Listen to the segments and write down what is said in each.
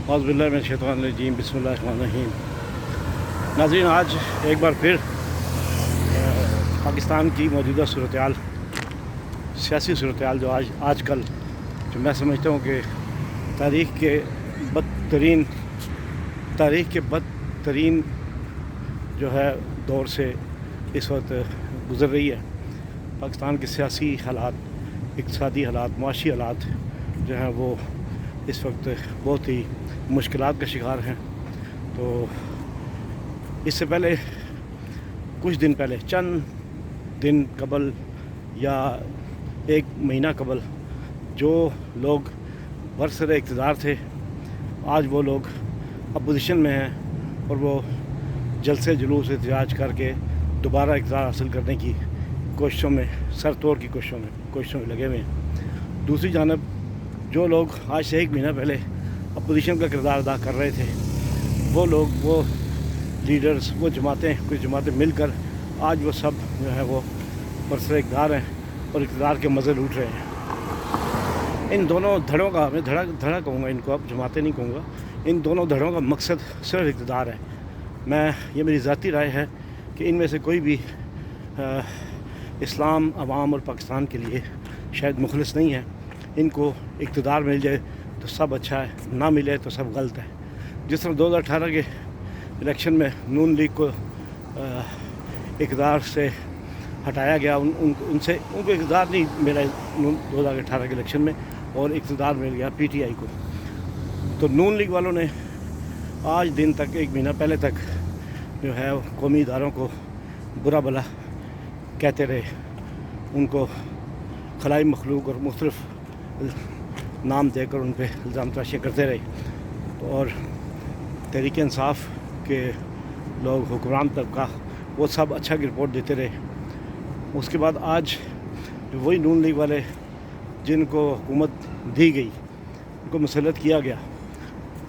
اعوذ باللہ من الشیطان الرجیم بسم اللہ الرحمن الرحیم۔ ناظرین، آج ایک بار پھر پاکستان کی موجودہ صورتحال، سیاسی صورتحال جو آج کل جو میں سمجھتا ہوں کہ تاریخ کے بدترین جو ہے دور سے اس وقت گزر رہی ہے۔ پاکستان کے سیاسی حالات، اقتصادی حالات، معاشی حالات جو ہیں وہ اس وقت بہت ہی مشکلات کا شکار ہیں۔ تو اس سے پہلے کچھ دن پہلے، چند دن قبل یا ایک مہینہ قبل، جو لوگ برسر اقتدار تھے آج وہ لوگ اپوزیشن میں ہیں اور وہ جلسے جلوس احتجاج کر کے دوبارہ اقتدار حاصل کرنے کی کوششوں میں، سر توڑ کی کوششوں میں لگے ہوئے ہیں۔ دوسری جانب جو لوگ آج سے ایک مہینہ پہلے اپوزیشن کا کردار ادا کر رہے تھے، وہ لوگ، وہ لیڈرز، وہ کچھ جماعتیں مل کر آج وہ سب جو ہے وہ برسر اقتدار ہیں اور اقتدار کے مزے لوٹ رہے ہیں۔ ان دونوں دھڑوں کا، میں دھڑا کہوں گا ان کو، اب جماعتیں نہیں کہوں گا، ان دونوں دھڑوں کا مقصد صرف اقتدار ہے۔ یہ میری ذاتی رائے ہے کہ ان میں سے کوئی بھی اسلام، عوام اور پاکستان کے لیے شاید مخلص نہیں ہے۔ ان کو اقتدار مل جائے تو سب اچھا ہے، نہ ملے تو سب غلط ہے۔ جس طرح 2018 کے الیکشن میں نون لیگ کو اقتدار سے ہٹایا گیا، ان کو اقتدار نہیں ملا 2018 کے الیکشن میں، اور اقتدار مل گیا پی ٹی آئی کو۔ تو نون لیگ والوں نے آج دن تک، ایک مہینہ پہلے تک جو ہے قومی اداروں کو برا بھلا کہتے رہے، ان کو خلائی مخلوق اور مختلف نام دے کر ان پہ الزام تراشیاں کرتے رہے، اور تحریک انصاف کے لوگ، حکمران طبقہ، وہ سب اچھا کی رپورٹ دیتے رہے۔ اس کے بعد آج جو وہی نون لیگ والے جن کو حکومت دی گئی، ان کو مسلط کیا گیا،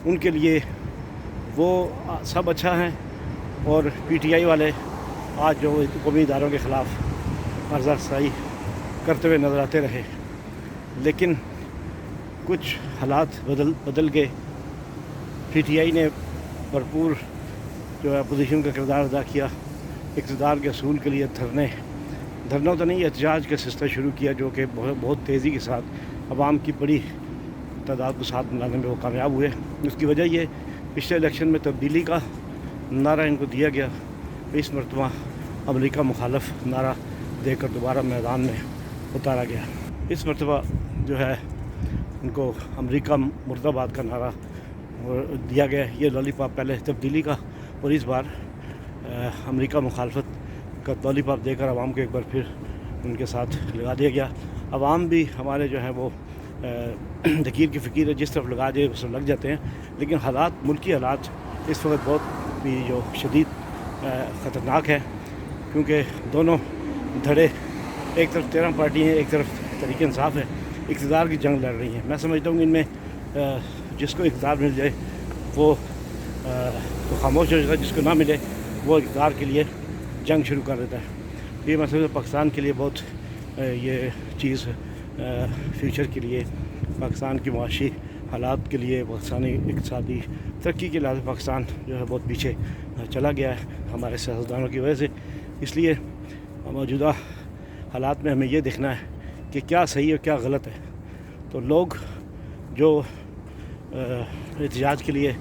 ان کے لیے وہ سب اچھا ہیں، اور پی ٹی آئی والے آج جو قومی اداروں کے خلاف عرضہ رسائی کرتے ہوئے نظر آتے رہے۔ لیکن کچھ حالات بدل گئے۔ پی ٹی آئی نے بھرپور جو ہے اپوزیشن کا کردار ادا کیا، اقتدار کے اصول کے لیے دھرنا تو نہیں، احتجاج کا سلسلہ شروع کیا، جو کہ بہت تیزی کے ساتھ عوام کی بڑی تعداد کو ساتھ ملانے میں وہ کامیاب ہوئے۔ اس کی وجہ یہ پچھلے الیکشن میں تبدیلی کا نعرہ ان کو دیا گیا، اس مرتبہ امریکہ مخالف نعرہ دے کر دوبارہ میدان میں اتارا گیا۔ اس مرتبہ جو ہے ان کو امریکہ مرد آباد کا نعرہ دیا گیا۔ یہ لالی پاپ پہلے تبدیلی کا، اور اس بار امریکہ مخالفت کا لالی پاپ دے کر عوام کو ایک بار پھر ان کے ساتھ لگا دیا گیا۔ عوام بھی ہمارے جو ہیں وہ لکیر کی فقیر ہے، جس طرف لگا دے اس طرف لگ جاتے ہیں۔ لیکن حالات، ملکی حالات اس وقت بہت بھی جو شدید خطرناک ہے، کیونکہ دونوں دھڑے، ایک طرف 13 پارٹی ہیں، ایک طرف تحریک انصاف ہے، اقتدار کی جنگ لڑ رہی ہیں۔ میں سمجھتا ہوں کہ ان میں جس کو اقتدار مل جائے وہ خاموش ہو جاتا ہے، جس کو نہ ملے وہ اقتدار کے لیے جنگ شروع کر دیتا ہے۔ یہ میں سمجھتا ہوں پاکستان کے لیے بہت یہ چیز فیوچر کے لیے، پاکستان کی معاشی حالات کے لیے، پاکستانی اقتصادی ترقی کے لحاظ سے پاکستان جو ہے بہت پیچھے چلا گیا ہے ہمارے سیاستدانوں کی وجہ سے۔ اس لیے موجودہ حالات میں ہمیں یہ دیکھنا ہے کہ کیا صحیح اور کیا غلط ہے۔ تو لوگ جو احتجاج کے لیے،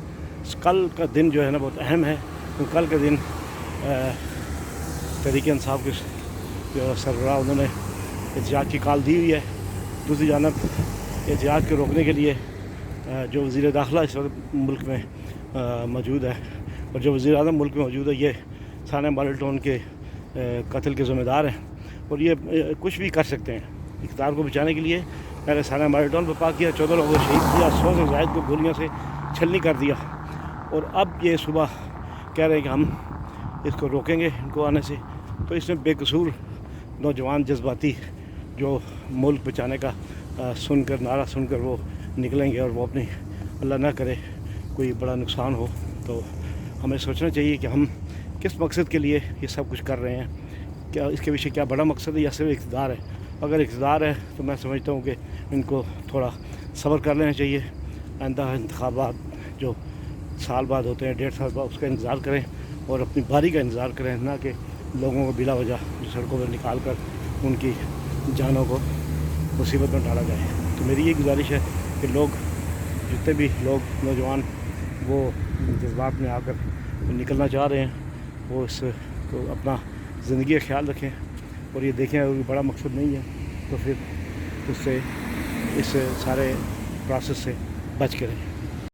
کل کا دن جو ہے نا بہت اہم ہے، کیونکہ کل کا دن تحریک انصاف کے جو سربراہ، انہوں نے احتجاج کی کال دی ہوئی ہے۔ دوسری جانب احتجاج کو روکنے کے لیے جو وزیر داخلہ اس وقت ملک میں موجود ہے، اور جو وزیر اعظم ملک میں موجود ہے، یہ ثانیہ ماڈل کے قتل کے ذمہ دار ہیں، اور یہ کچھ بھی کر سکتے ہیں اقتدار کو بچانے کے لیے۔ پہلے ثانیہ ماڈل پہ پا کیا، 14 لوگوں کو شہید کیا، 100 سے زائد کو گولیوں سے چھلنی کر دیا، اور اب یہ صبح کہہ رہے ہیں کہ ہم اس کو روکیں گے، ان کو آنے سے۔ تو اس میں بے قصور نوجوان جذباتی جو ملک بچانے کا نعرہ سن کر وہ نکلیں گے، اور وہ اپنی، اللہ نہ کرے کوئی بڑا نقصان ہو، تو ہمیں سوچنا چاہیے کہ ہم کس مقصد کے لیے یہ سب کچھ کر رہے ہیں، کیا اس کے پیچھے کیا بڑا مقصد ہے، یا صرف اقتدار ہے۔ اگر اقتدار ہے تو میں سمجھتا ہوں کہ ان کو تھوڑا صبر کر لینا چاہیے، آئندہ انتخابات جو سال بعد ہوتے ہیں 1.5 سال بعد اس کا انتظار کریں اور اپنی باری کا انتظار کریں، نہ کہ لوگوں کو بلا وجہ سڑکوں پر نکال کر ان کی جانوں کو مصیبت میں ڈالا جائے۔ تو میری یہ گزارش ہے کہ لوگ جتنے بھی لوگ نوجوان وہ جذبات میں آ کر نکلنا چاہ رہے ہیں وہ اس کو اپنا زندگی کا خیال رکھیں اور یہ دیکھیں اگر بڑا مقصد نہیں ہے تو پھر اس سارے پروسیس سے بچ کے رہیں۔